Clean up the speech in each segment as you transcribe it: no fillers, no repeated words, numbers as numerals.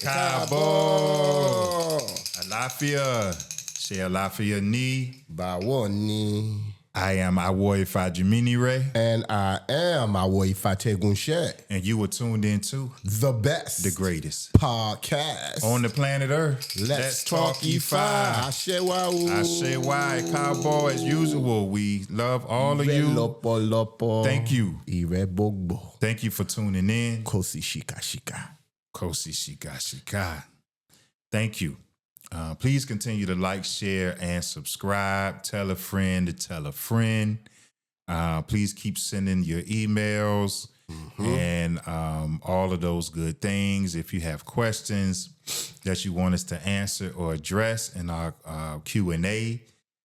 Cabo. Alafia. Say Alafia ni. Bawoni. I am Ile-Ife Jimini Ray. And I am Ile-Ife Tegunshe. And you were tuned in to the best, the greatest podcast on the planet Earth. Let's talk Ifa. Ashe why, Cowboy, as usual. We love all of you. Lopo. Thank you. Ire Bogbo. Thank you for tuning in. Kosi Shika. Kosi Shika. Thank you. Please continue to like, share, and subscribe. Tell a friend to tell a friend. Please keep sending your emails and all of those good things. If you have questions that you want us to answer or address in our Q&A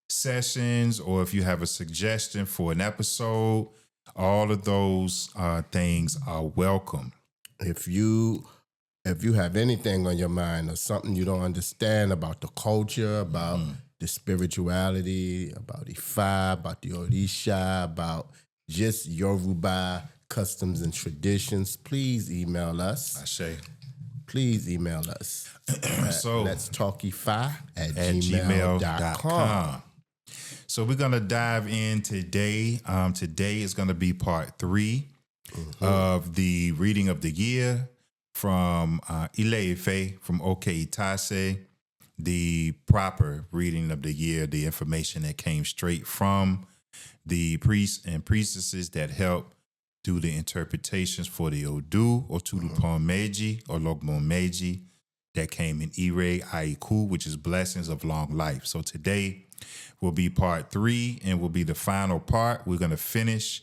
sessions, or if you have a suggestion for an episode, all of those things are welcome. If you have anything on your mind or something you don't understand about the culture, about the spirituality, about Ifa, about the Orisha, about just Yoruba customs and traditions, please email us. Ashe. Please email us. So let's talk Ifa at gmail.com. So we're going to dive in today. Today is going to be part 3 of the reading of the year from Ile-Ife, from OK Itase, the proper reading of the year, the information that came straight from the priests and priestesses that help do the interpretations for the Odu, Otulupon Meji, or Logbon Meji, that came in Ire Aiku, which is blessings of long life. So today will be part 3 and will be the final part. We're going to finish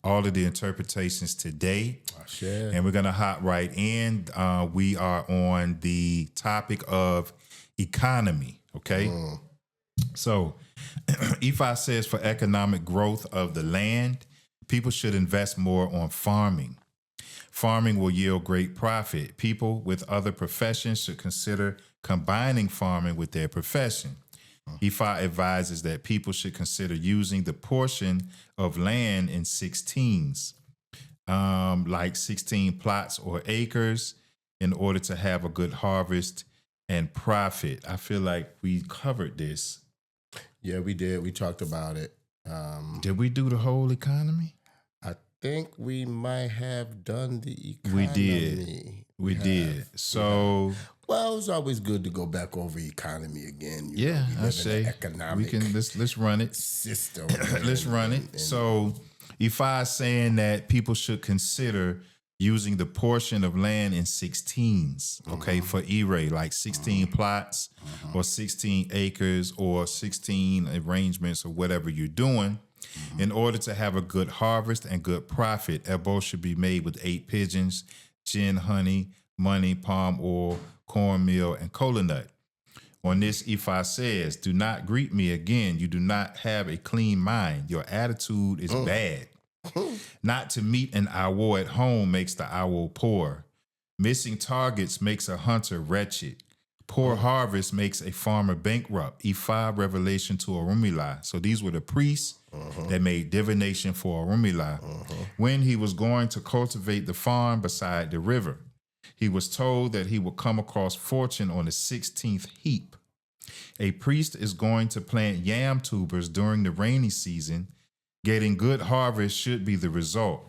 all of the interpretations today. And we're going to hop right in. We are on the topic of economy, okay? So Ifa says for economic growth of the land, people should invest more on farming. Farming will yield great profit. People with other professions should consider combining farming with their profession. Ifa advises that people should consider using the portion of land in 16s, like 16 plots or acres, in order to have a good harvest and profit. I feel like we covered this. Yeah, we did. We talked about it. Did we do the whole economy? I think we might have done the economy. We did. So... Well, it's always good to go back over economy again. I say economic we can let's run it. System. Let's run it. So Ifa is saying that people should consider using the portion of land in 16s, okay, for Ire, like 16 plots or 16 acres or 16 arrangements or whatever you're doing, in order to have a good harvest and good profit. Ebo should be made with 8 pigeons, gin, honey, money, palm oil, cornmeal, and cola nut. On this, Ifa says, do not greet me again. You do not have a clean mind. Your attitude is bad. Not to meet an owl at home makes the owl poor. Missing targets makes a hunter wretched. Poor harvest makes a farmer bankrupt. Ifa revelation to Orunmila. So these were the priests that made divination for Orunmila when he was going to cultivate the farm beside the river. He was told that he would come across fortune on the 16th heap. A priest is going to plant yam tubers during the rainy season. Getting good harvest should be the result.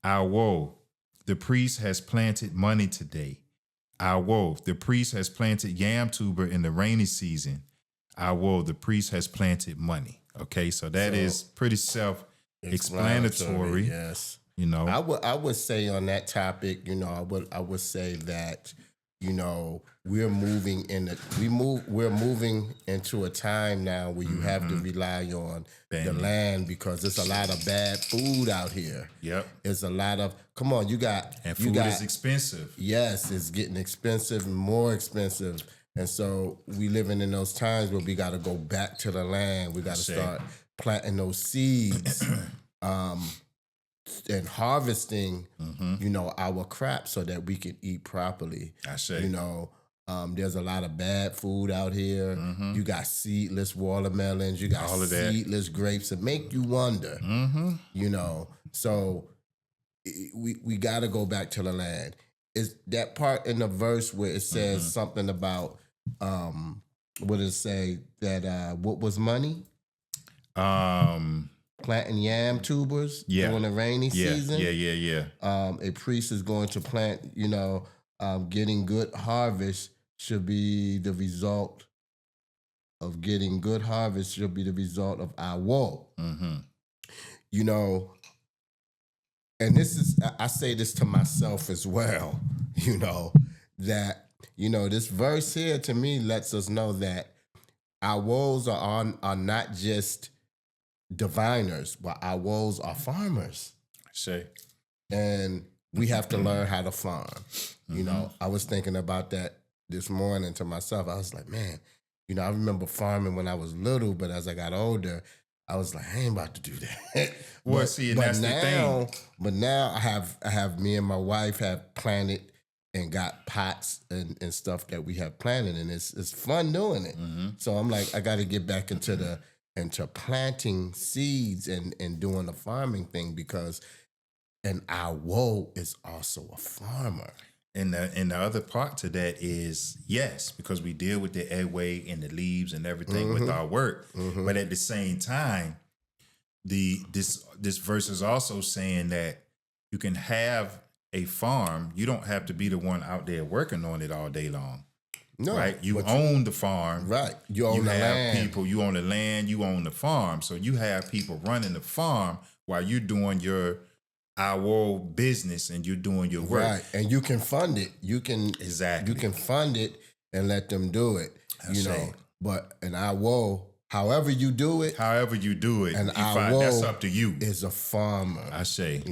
Awo, the priest has planted money today. Awo, the priest has planted yam tuber in the rainy season. Awo, the priest has planted money. Okay, so that is pretty self-explanatory. Yes. You know, I would say on that topic, I would say that, we're moving into a time now where you have to rely on the land, because there's a lot of bad food out here. Yep. There's a lot of, come on, food is expensive. Yes, it's getting expensive and more expensive. And so we living in those times where we got to go back to the land. We got to start planting those seeds. And harvesting, our crops so that we can eat properly. There's a lot of bad food out here. You got seedless watermelons. You got All of that. seedless grapes that make you wonder. You know, so we got to go back to the land. Is that part in the verse where it says something about what did it say that what was money? Planting yam tubers during the rainy season. A priest is going to plant. You know, getting good harvest should be the result of getting good harvest. Should be the result of our woe. You know. And this is, I say this to myself as well, you know, that, you know, this verse here to me lets us know that our woes are not just diviners, but our woes are farmers. And we have to learn how to farm. You know, I was thinking about that this morning to myself. I was like, man, you know, I remember farming when I was little, but as I got older, I was like, I ain't about to do that. Well, see, and that's the thing. But now I have me and my wife have planted and got pots and stuff that we have planted, and it's fun doing it. So I'm like, I got to get back into planting seeds and doing the farming thing because, and our woe is also a farmer. And the other part to that is, yes, because we deal with the airway and the leaves and everything with our work. But at the same time, this verse is also saying that you can have a farm. You don't have to be the one out there working on it all day long. No, right? You own the farm. Right. You own the land. People, you own the land, you own the farm. So you have people running the farm while you're doing our business and you're doing your work. Right. And you can fund it. You can fund it and let them do it. But in our woe, however you do it. And that's up to you. Is a farmer. I say.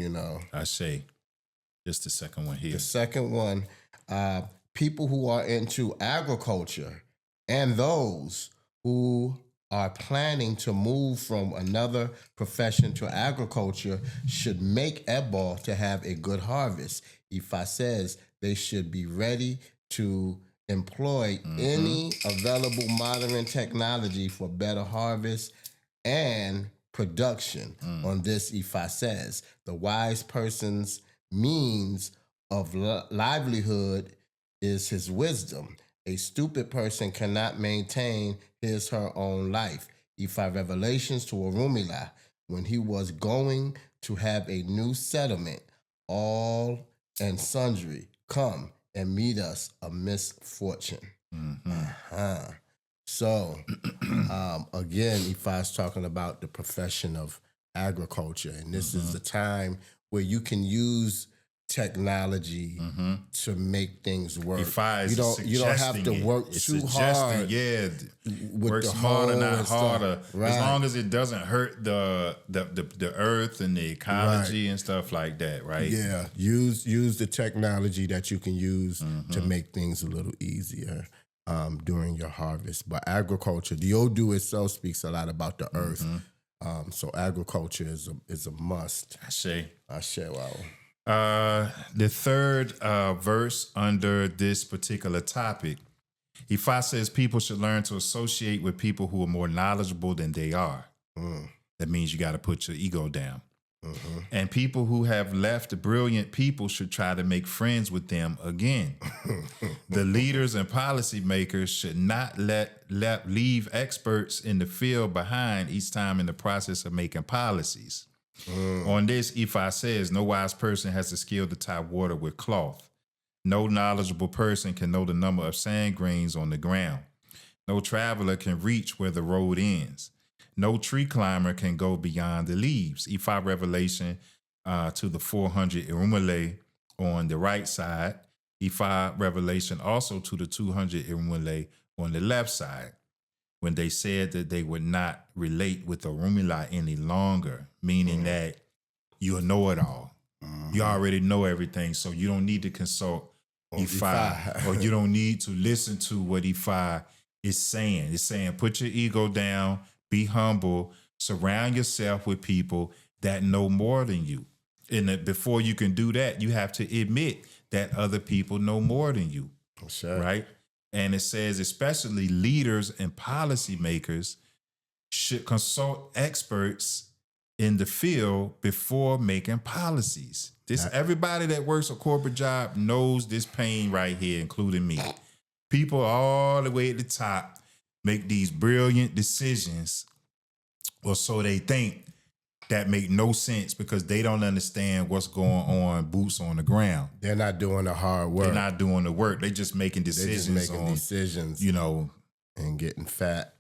Just the second one here. The second one, people who are into agriculture and those who are planning to move from another profession to agriculture should make Ebal to have a good harvest. Ifa says they should be ready to employ any available modern technology for better harvest and production. On this, Ifa says, the wise person's means of livelihood is his wisdom. A stupid person cannot maintain her own life. Ifa revelations to Orunmila when he was going to have a new settlement, all and sundry come and meet us a misfortune. So, again, Ifa is talking about the profession of agriculture, and this is the time where you can use technology to make things work. You don't have to work too hard. Work smarter, not harder. Right. As long as it doesn't hurt the earth and the ecology and stuff like that, right? Yeah. Use the technology that you can use to make things a little easier during your harvest. But agriculture, the Odu itself speaks a lot about the earth. So agriculture is a must. I say, wow. The third verse under this particular topic, Ifa says people should learn to associate with people who are more knowledgeable than they are. That means you got to put your ego down. And people who have left brilliant people should try to make friends with them again. The leaders and policymakers should not leave experts in the field behind each time in the process of making policies. On this, Ifa says, no wise person has the skill to tie water with cloth. No knowledgeable person can know the number of sand grains on the ground. No traveler can reach where the road ends. No tree climber can go beyond the leaves. Ifa revelation to the 400 Irumale on the right side. Ifa revelation also to the 200 Irumale on the left side, when they said that they would not relate with Orunmila any longer, meaning that you'll know it all. You already know everything, so you don't need to consult Ifa, or you don't need to listen to what Ifa is saying. It's saying put your ego down, be humble, surround yourself with people that know more than you. And before you can do that, you have to admit that other people know more than you, right? And it says especially leaders and policymakers should consult experts in the field before making policies. Everybody that works a corporate job knows this pain right here, including me. People all the way at the top make these brilliant decisions, or so they think, that make no sense because they don't understand what's going on, boots on the ground. They're not doing the hard work. They're not doing the work. They just making decisions. Decisions, and getting fat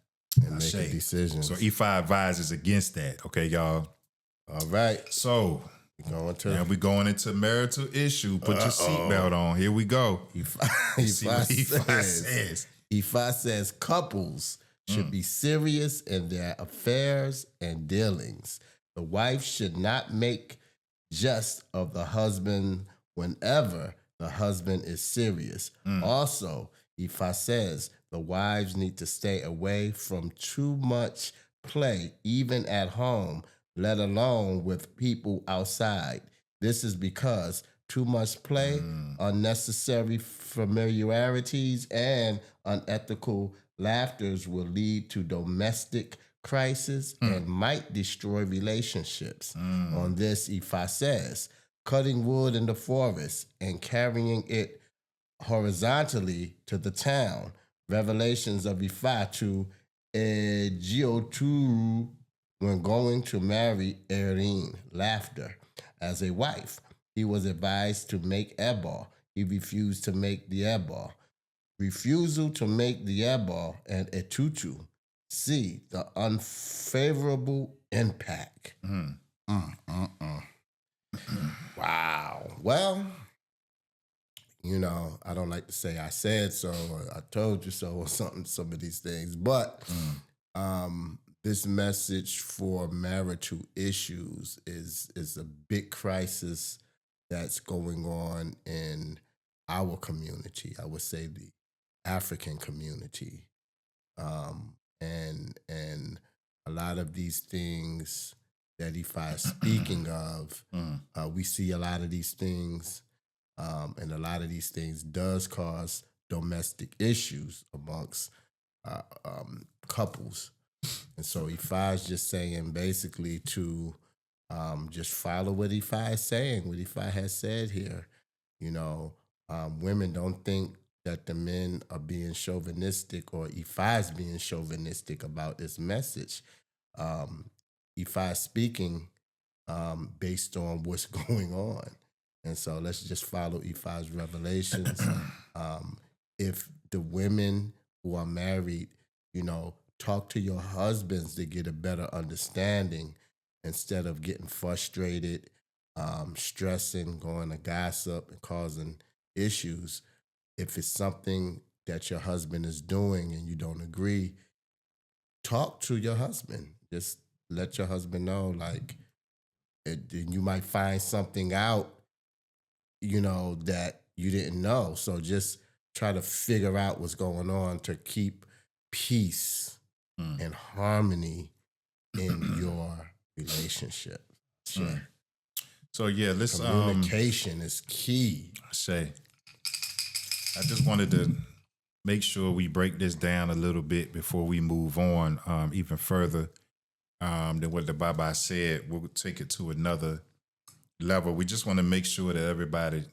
and making decisions. So IFA advises against that. Okay, y'all. All right. So we're going into marital issue. Put your seatbelt on. Here we go. IFA says couples should be serious in their affairs and dealings. The wife should not make jest of the husband whenever the husband is serious. Also, IFA says the wives need to stay away from too much play, even at home, let alone with people outside. This is because too much play, unnecessary familiarities, and unethical laughters will lead to domestic crisis and might destroy relationships. On this, IFA says, cutting wood in the forest and carrying it horizontally to the town. Revelations of IFA to Geoturu when going to marry Erin. Laughter. As a wife, he was advised to make ebal. He refused to make the ebal. Refusal to make the ebal and etutu. See the unfavorable impact. Wow. Well, I don't like to say I said so or I told you so or something, some of these things, but this message for marital issues is a big crisis that's going on in our community. I would say the African community. And a lot of these things that IFA is speaking of, we see a lot of these things, and a lot of these things does cause domestic issues amongst couples. And so IFA is just saying basically to just follow what IFA is saying, what IFA has said here. Women don't think that the men are being chauvinistic or IFA is being chauvinistic about this message. IFA is speaking based on what's going on. And so let's just follow IFA's revelations. If the women who are married, talk to your husbands to get a better understanding instead of getting frustrated, stressing, going to gossip and causing issues. If it's something that your husband is doing and you don't agree, talk to your husband. Just let your husband know, you might find something out, that you didn't know. So just try to figure out what's going on to keep peace and harmony in your relationship. Sure. So yeah, let's communication is key. I just wanted to make sure we break this down a little bit before we move on even further than what the Baba said. We'll take it to another level. We just want to make sure that everybody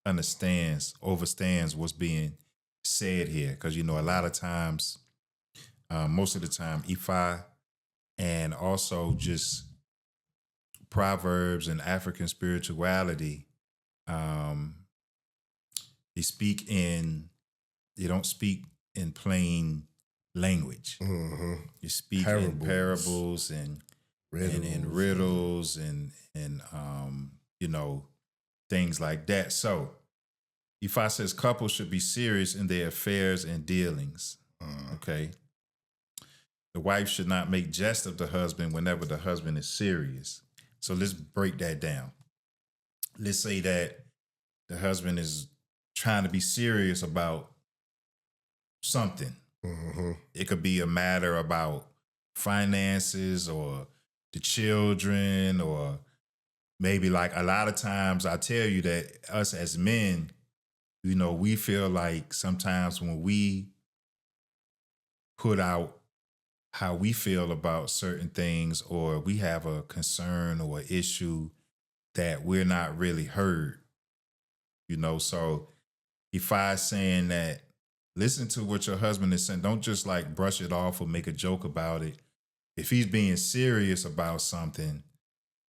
understands, overstands what's being said here. Because, a lot of times, most of the time, IFA and also just Proverbs and African spirituality, they don't speak in plain language. You speak in parables and riddles and things like that. So IFA says couples should be serious in their affairs and dealings. Okay. The wife should not make jest of the husband whenever the husband is serious. So let's break that down. Let's say that the husband is trying to be serious about something. It could be a matter about finances or the children, or maybe a lot of times I tell you that us as men, You know, we feel like sometimes when we put out how we feel about certain things, or we have a concern or issue, that we're not really heard. You know, so if I saying that, listen to what your husband is saying. Don't just like brush it off or make a joke about it. If he's being serious about something,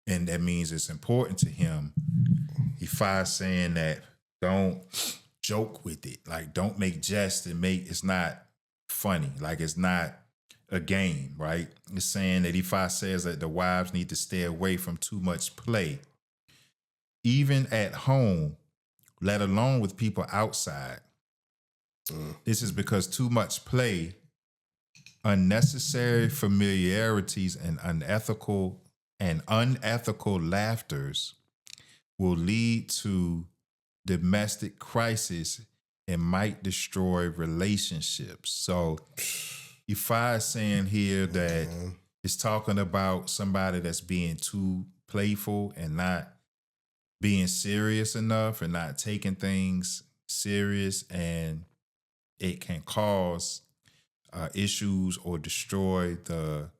and that means it's important to him, if I saying that, don't joke with it. Like, don't make jest and it's not funny. Like, it's not a game, right? It's saying that if I says that the wives need to stay away from too much play, even at home, let alone with people outside. This is because too much play, unnecessary familiarities, and unethical laughters will lead to domestic crisis and might destroy relationships. So if I is saying here that it's talking about somebody that's being too playful and not being serious enough and not taking things serious, and it can cause issues or destroy the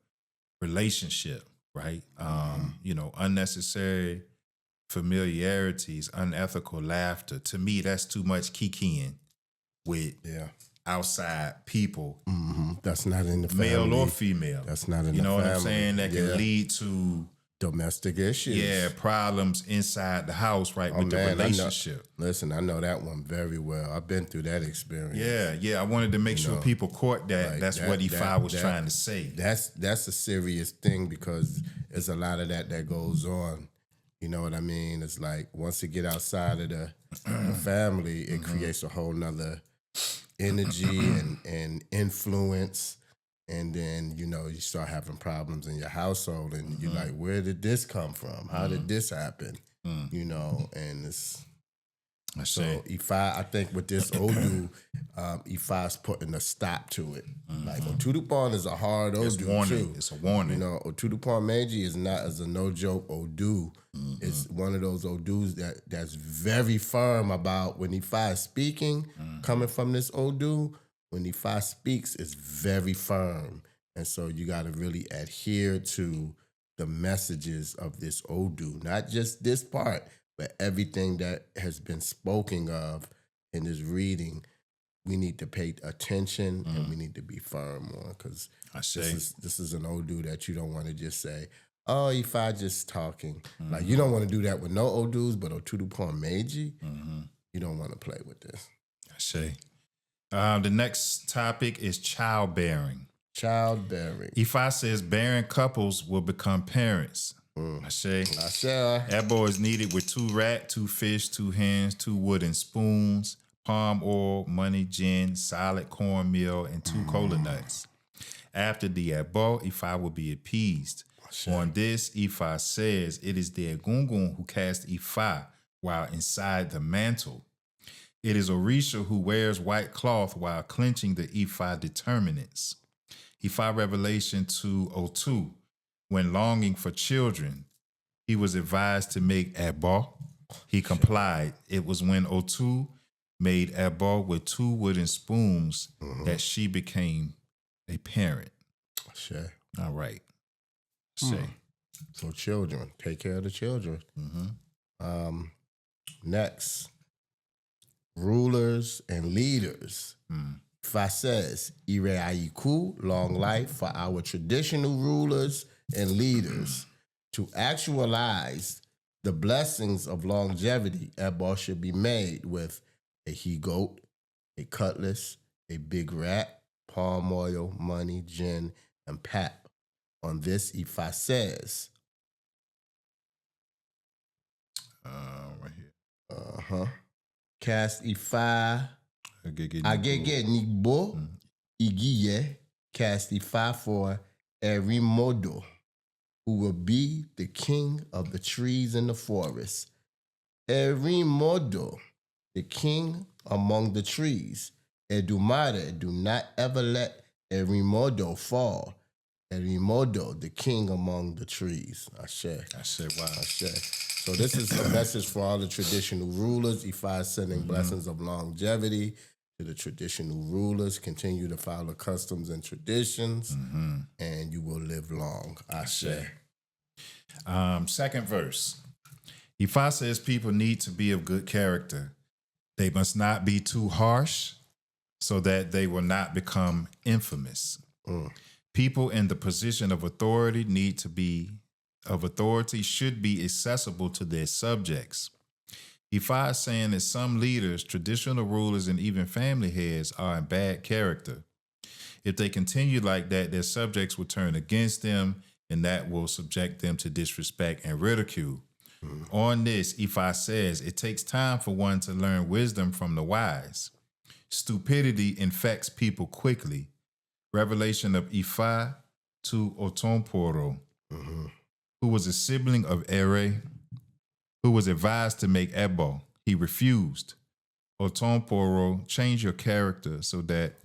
relationship, right? You know, unnecessary familiarities, unethical laughter. To me, that's too much kikiing with outside people. That's not in the family. Male or female. That's not in the family. You know what I'm saying? That can lead to domestic issues. Yeah, problems inside the house, right, with the relationship. I know that one very well. I've been through that experience. Yeah. I wanted to make sure people caught that. Like that's what Ifa was trying to say. That's a serious thing, because there's a lot of that goes on. You know what I mean? It's like once it get outside of the family, it creates a whole nother energy and influence. And then, you know, you start having problems in your household, and you're like, where did this come from? How did this happen? You know, and it's... So Ifa, I think with this Odu, Ifa's putting a stop to it. Like Otudupon is a hard Odu too. It's a warning. You know, Otudupon Meiji is not as a no joke Odu. It's one of those Odus that's very firm about when Ifa is speaking, coming from this Odu. When Ifa speaks, it's very firm, and so you got to really adhere to the messages of this Odu, not just this part, but everything that has been spoken of in this reading. We need to pay attention and we need to be firm on, because this is an Odu that you don't want to just say, oh, Ifa just talking. Like, you don't want to do that with no Odus, but Otudupon Meiji, you don't want to play with this. I say. The next topic is childbearing. Childbearing. Ifa says bearing couples will become parents. I say. Ebo is needed with 2 rat, 2 fish, 2 hens, 2 wooden spoons, palm oil, money, gin, solid cornmeal, and 2 cola nuts. After the Ebo, Ifa will be appeased. On this, Ifa says it is the Egungun who cast Ifa while inside the mantle. It is Orisha who wears white cloth while clenching the Ifa determinants. Ifa revelation to Otu. When longing for children, he was advised to make Ebo. He complied. It was when Otu made Ebo with 2 wooden spoons that she became a parent. Sure. All right. So children, take care of the children. Next, rulers and leaders. Ifa says, Ire Aiku, long life for our traditional rulers and leaders. To actualize the blessings of longevity, Ebo should be made with a he-goat, a cutlass, a big rat, palm oil, money, gin, and pap. On this, Ifa says, right here. Cast Ifa, Agege Nigbo, Igiye, cast Ifa for Erimodo, who will be the king of the trees in the forest. Erimodo, the king among the trees. Edumare, do not ever let Erimodo fall. Erimodo, the king among the trees. Ashe. Wow. Ashe. So this is a message for all the traditional rulers. Ifa is sending blessings of longevity to the traditional rulers. Continue to follow customs and traditions, and you will live long. Ashe. Second verse. Ifa says people need to be of good character. They must not be too harsh so that they will not become infamous. People in the position of authority should be accessible to their subjects. Ifa is saying that some leaders, traditional rulers, and even family heads are in bad character. If they continue like that, their subjects will turn against them, and that will subject them to disrespect and ridicule. On this, Ifa says, it takes time for one to learn wisdom from the wise. Stupidity infects people quickly. Revelation of Ifa to Otomporo, who was a sibling of Ere, who was advised to make Ebo. He refused. Otomporo, change your character so that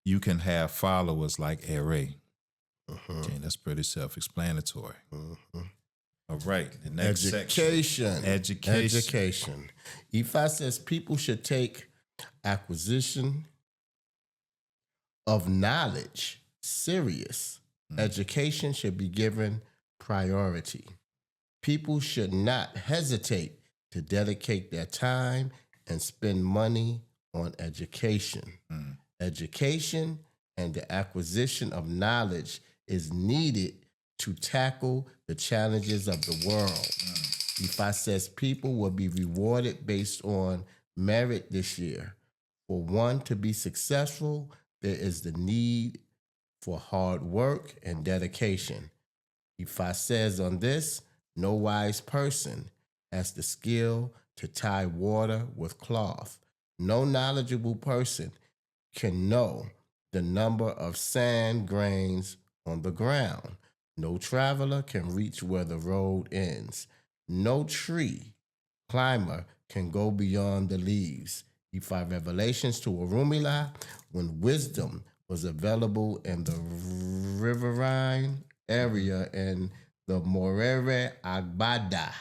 you can have followers like Ere. Okay, that's pretty self-explanatory. All right, the next section. Education. Ifa says people should take acquisition of knowledge serious. Education should be given priority. People should not hesitate to dedicate their time and spend money on education. Education and the acquisition of knowledge is needed to tackle the challenges of the world. Ifa says people will be rewarded based on merit this year. For one to be successful, there is the need for hard work and dedication. Ifa says on this, no wise person has the skill to tie water with cloth. No knowledgeable person can know the number of sand grains on the ground. No traveler can reach where the road ends. No tree climber can go beyond the leaves. Ifa revelations to Orunmila, when wisdom was available in the riverine area in the Morere Agbada,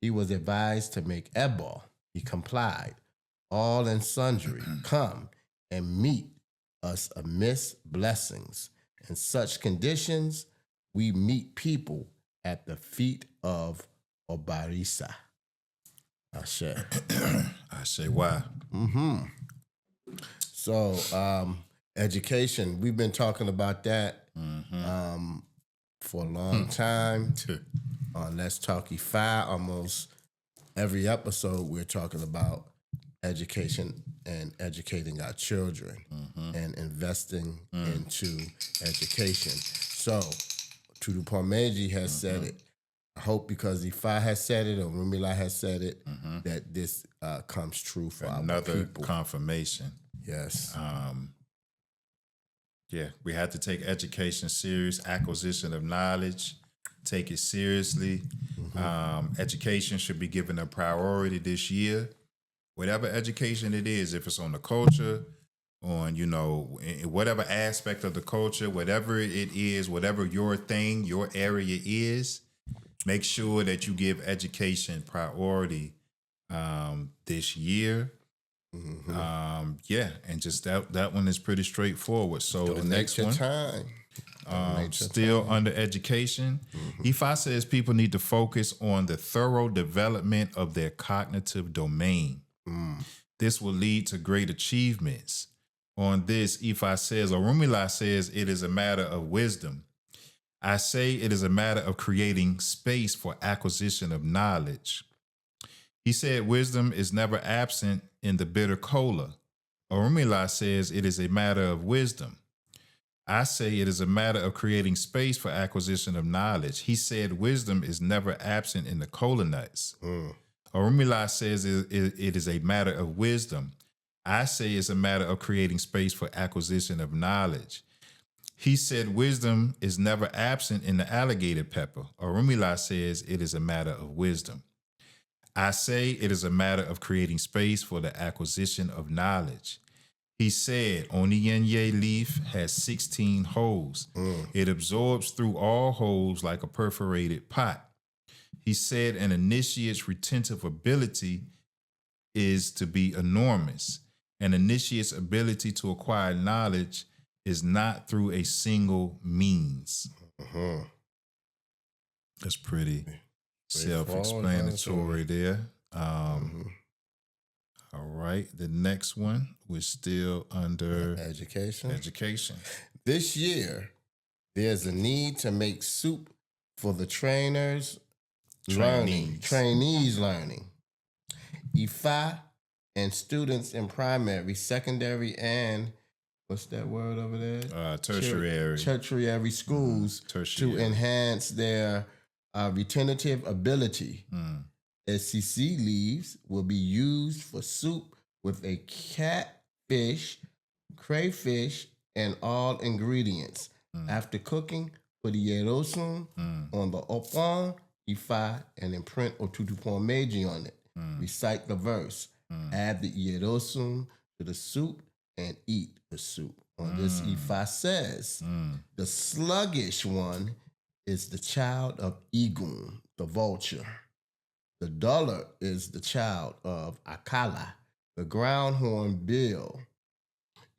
he was advised to make Ebo. He complied. All and sundry, come and meet us amidst blessings. In such conditions, we meet people at the feet of Obarisa. Ashe. Ashe, why? So, education, we've been talking about that for a long time. Let's Talk Ifa. Almost every episode, we're talking about education and educating our children and investing into education. So, Tudu Parmeji has said it. I hope because Ifa has said it or Rumila has said it, that this comes true for our people. Another confirmation. Yes. Yeah, we have to take education serious, acquisition of knowledge, take it seriously. Education should be given a priority this year. Whatever education it is, if it's on the culture, on, whatever aspect of the culture, whatever it is, whatever your thing, your area is, make sure that you give education priority this year. And just that one is pretty straightforward. So the next one, still under education, Ifa says people need to focus on the thorough development of their cognitive domain. This will lead to great achievements. On this, Ifa says, or Rumila says, it is a matter of wisdom. I say it is a matter of creating space for acquisition of knowledge. He said wisdom is never absent in the bitter cola. Orunmila says it is a matter of wisdom. I say it is a matter of creating space for acquisition of knowledge. He said wisdom is never absent in the cola nuts. Orunmila says it is a matter of wisdom. I say it's a matter of creating space for acquisition of knowledge. He said wisdom is never absent in the alligator pepper. Orunmila says it is a matter of wisdom. I say it is a matter of creating space for the acquisition of knowledge. He said Oniyenye leaf has 16 holes. It absorbs through all holes like a perforated pot. He said an initiate's retentive ability is to be enormous. An initiate's ability to acquire knowledge is not through a single means. That's pretty self-explanatory there. All right. The next one, we're still under education. This year, there's a need to make soup for the trainees learning. IFA and students in primary, secondary, and what's that word over there? Tertiary schools to enhance their retentive ability. SCC leaves will be used for soup with a catfish, crayfish, and all ingredients. After cooking, put the yerosum on the opon, ifa, and imprint Otutu Meiji on it. Recite the verse. Add the yerosum to the soup and eat the soup. On this, Ifa says, the sluggish one is the child of Igun, the vulture. The duller is the child of Akala, the groundhorn bill.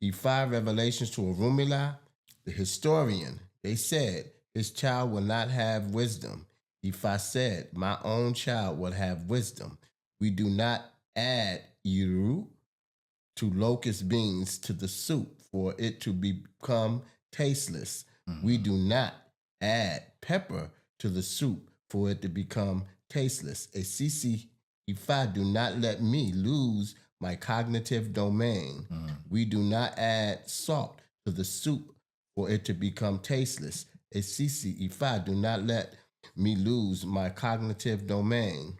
Ifa revelations to Orunmila, the historian. They said his child will not have wisdom. Ifa said, my own child will have wisdom. We do not add iru to locust beans to the soup for it to become tasteless. We do not add pepper to the soup for it to become tasteless. A CC, Ifa, do not let me lose my cognitive domain. We do not add salt to the soup for it to become tasteless. A CC, Ifa, do not let me lose my cognitive domain.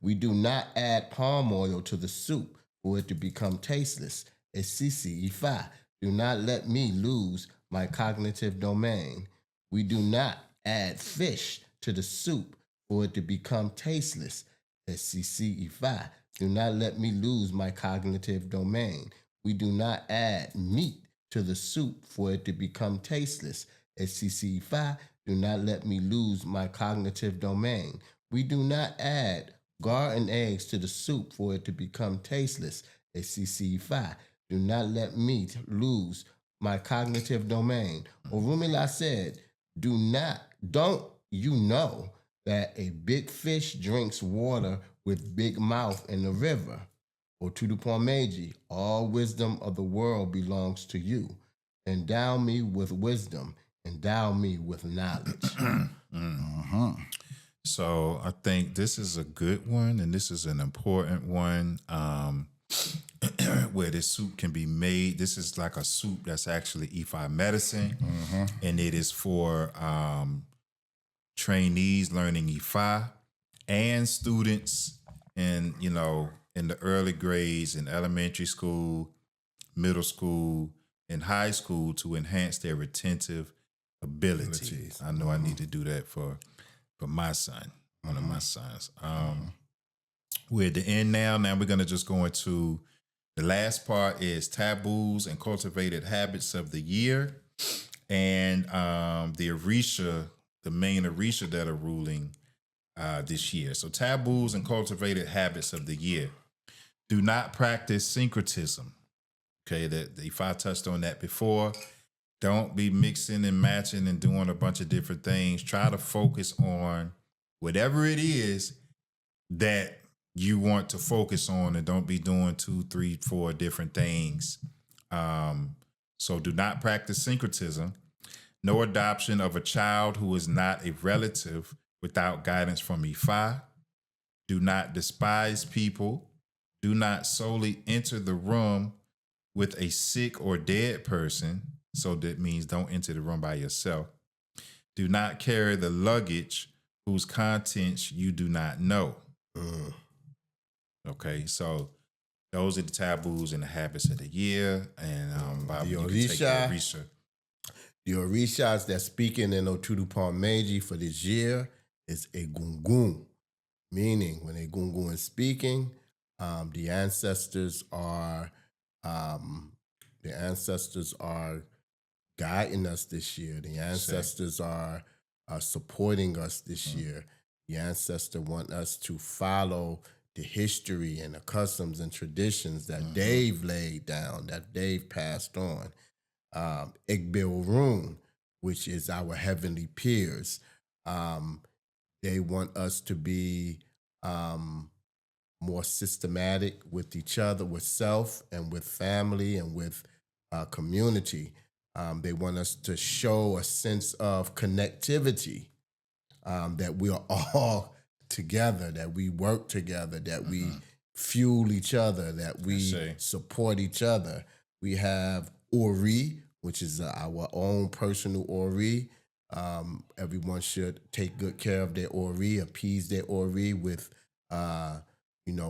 We do not add palm oil to the soup for it to become tasteless. A CC, Ifa, do not let me lose my cognitive domain. We do not add fish to the soup for it to become tasteless. SCC Ifa, do not let me lose my cognitive domain. We do not add meat to the soup for it to become tasteless. SCC Ifa, do not let me lose my cognitive domain. We do not add garden eggs to the soup for it to become tasteless. SCC Ifa, do not let me lose my cognitive domain. Orunmila said, don't you know that a big fish drinks water with big mouth in the river? Otutu Meiji, all wisdom of the world belongs to you. Endow me with wisdom. Endow me with knowledge. So I think this is a good one, and this is an important one where this soup can be made. This is like a soup that's actually Ifa medicine, and it is for trainees learning Ifa and students in the early grades in elementary school, middle school, and high school to enhance their retentive abilities. I know I need to do that for my son, one of my sons. We're at the end now. Now we're going to just go into the last part is taboos and cultivated habits of the year, and the Orisha, the main Orisha that are ruling this year. So taboos and cultivated habits of the year. Do not practice syncretism. Okay, that if I touched on that before, don't be mixing and matching and doing a bunch of different things. Try to focus on whatever it is that you want to focus on, and don't be doing 2, 3, 4 different things. So do not practice syncretism. No adoption of a child who is not a relative without guidance from Ifa. Do not despise people. Do not solely enter the room with a sick or dead person. So that means don't enter the room by yourself. Do not carry the luggage whose contents you do not know. Okay, so those are the taboos and the habits of the year. And Bob, you can take the Orisha. The Orishas that's speaking in Otutu Meiji for this year is a gungun, meaning when a gungun is speaking, the ancestors are guiding us this year. The ancestors are supporting us this year. The ancestor want us to follow the history and the customs and traditions that they've laid down, that they've passed on. Igbilrun, which is our heavenly peers. They want us to be more systematic with each other, with self and with family and with community. They want us to show a sense of connectivity, that we are all together, that we work together, that we fuel each other, that we support each other. We have Ori, which is our own personal Ori. Everyone should take good care of their Ori, appease their Ori with,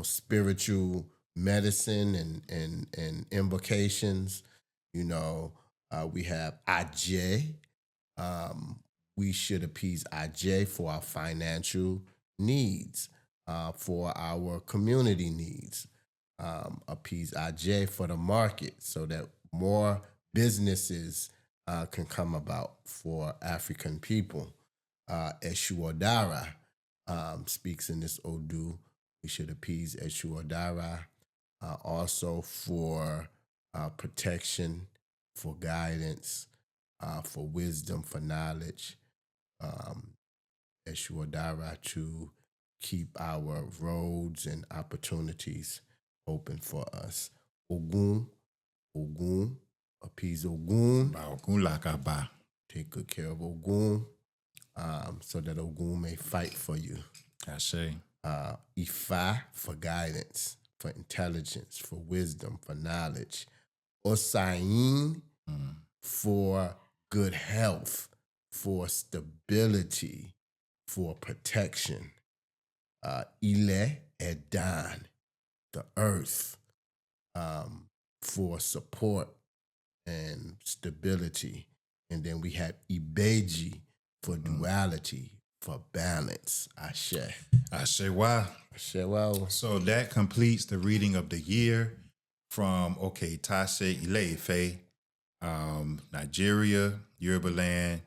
spiritual medicine and invocations. We have Ajay. We should appease Ajay for our financial needs, for our community needs. Appease Ajay for the market so that more businesses can come about for African people. Eshu Odara speaks in this Odu. We should appease Eshu Odara also for protection, for guidance, for wisdom, for knowledge. Eshu Odara to keep our roads and opportunities open for us. Ogun, appease Ogun. Take good care of Ogun, so that Ogun may fight for you. Ashe. Ifa for guidance, for intelligence, for wisdom, for knowledge. Osain for good health, for stability, for protection. Ile Edan, the earth, for support and stability. And then we have Ibeji for duality, for balance. Ashe. Ashe wa. Ashe wa. So that completes the reading of the year from Itase, Ile-Ife, Nigeria, Yoruba land.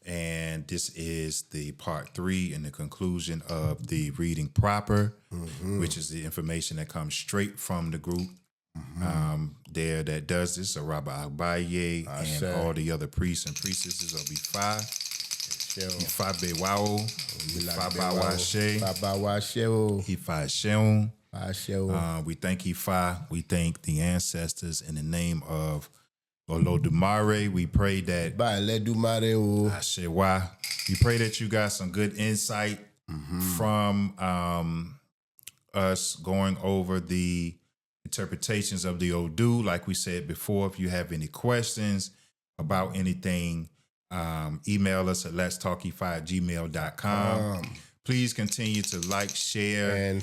And this is the part 3 and the conclusion of the reading proper, which is the information that comes straight from the group there that does this, Araba Agbaye and all the other priests and priestesses of Ifa. Ifa Bewao, Ifa Bawashe, Ifa Sheun. We thank Ifa. We thank the ancestors in the name of Olodumare. We pray that Ashewa. We pray that you got some good insight from us going over the interpretations of the Odu. Like we said before, if you have any questions about anything, email us at letstalkifi@gmail.com. Please continue to like, share, and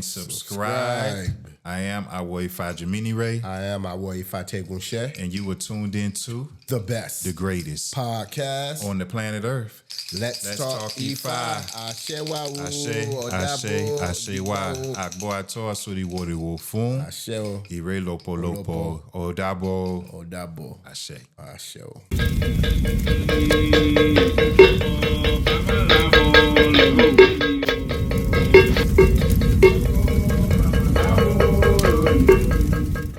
subscribe. I am Ifa Jamini Ray. I am Ifa Tegunshe. And you were tuned into the best, the greatest podcast on the planet Earth. Let's talk Ifa. Ashewa. Agbo ato asuri wori wo fun. Ashewa. Ire lopo. Odabo. Ashe. Ashe.